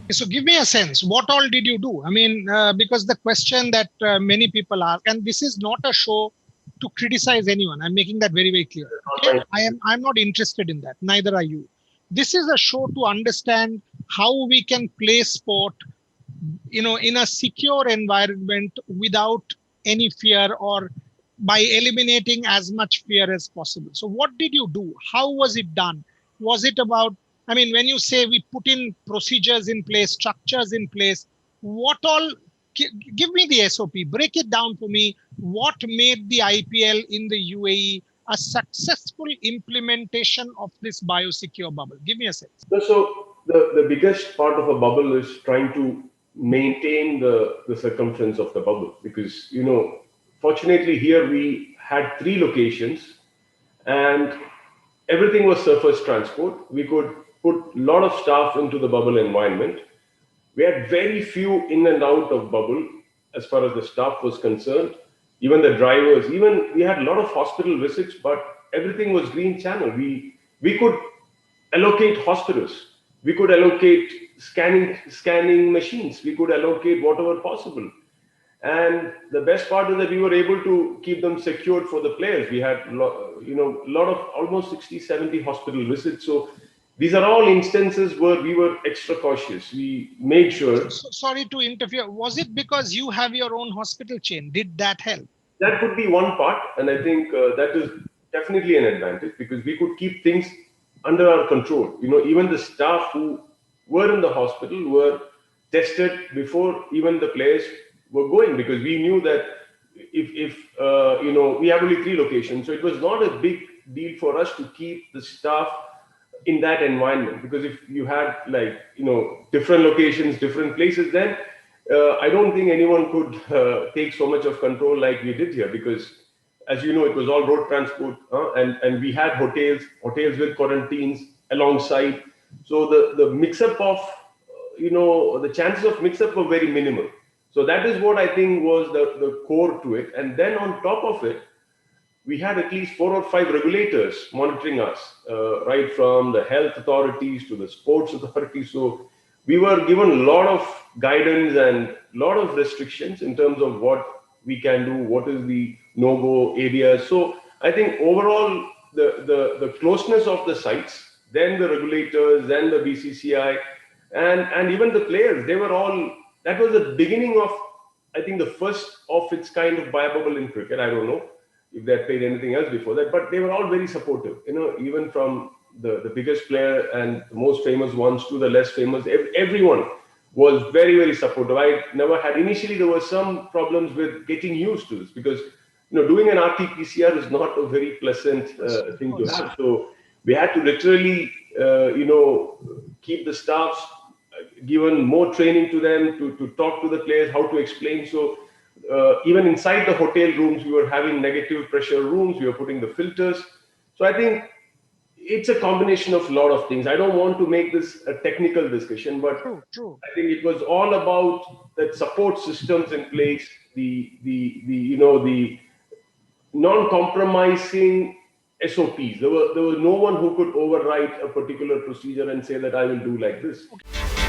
So give me a sense. What all did you do? I mean, because the question that many people ask, and this is not a show to criticize anyone. I'm making that very, very clear. Okay, I'm not interested in that. Neither are you. This is a show to understand how we can play sport, in a secure environment without any fear, or by eliminating as much fear as possible. So what did you do? How was it done? Was it about, I mean, when you say we put in procedures in place, structures in place, what all, give me the SOP, break it down for me. What made the IPL in the UAE a successful implementation of this biosecure bubble? Give me a sense. So the biggest part of a bubble is trying to maintain the circumference of the bubble, because fortunately here we had three locations and everything was surface transport. We could put a lot of staff into the bubble environment. We had very few in and out of bubble as far as the staff was concerned. Even the drivers, even we had a lot of hospital visits, but everything was green channel. We could allocate hospitals. We could allocate scanning machines. We could allocate whatever possible. And the best part is that we were able to keep them secured for the players. We had, a lot of almost 60, 70 hospital visits. So these are all instances where we were extra cautious. We made sure. Sorry to interfere. Was it because you have your own hospital chain? Did that help? That could be one part. And I think that is definitely an advantage, because we could keep things under our control. Even the staff who were in the hospital were tested before even the players were going, because we knew that if we have only three locations, so it was not a big deal for us to keep the staff in that environment. Because if you had different locations, different places, then I don't think anyone could take so much of control like we did here, because as you know, it was all road transport, and we had hotels with quarantines alongside. So the mix up of the chances of mix up were very minimal. So that is what I think was the core to it. And then on top of it, we had at least 4 or 5 regulators monitoring us, right from the health authorities to the sports authorities. So we were given a lot of guidance and a lot of restrictions in terms of what we can do, what is the no-go area. So I think overall, the closeness of the sites, then the regulators, then the BCCI, and even the players, they were all, that was the beginning of, I think, the first of its kind of bio-bubble in cricket. I don't know if they had played anything else before that, but they were all very supportive, even from the biggest player and the most famous ones to the less famous. Everyone was very, very supportive. I never had, initially there were some problems with getting used to this, because doing an RT-PCR is not a very pleasant thing to have. So we had to literally keep the staffs, given more training to them, to talk to the players, how to explain. So even inside the hotel rooms, we were having negative pressure rooms, we were putting the filters. So I think it's a combination of a lot of things. I don't want to make this a technical discussion, but True. I think it was all about the support systems in place, the non-compromising SOPs. There was no one who could override a particular procedure and say that I will do like this. Okay.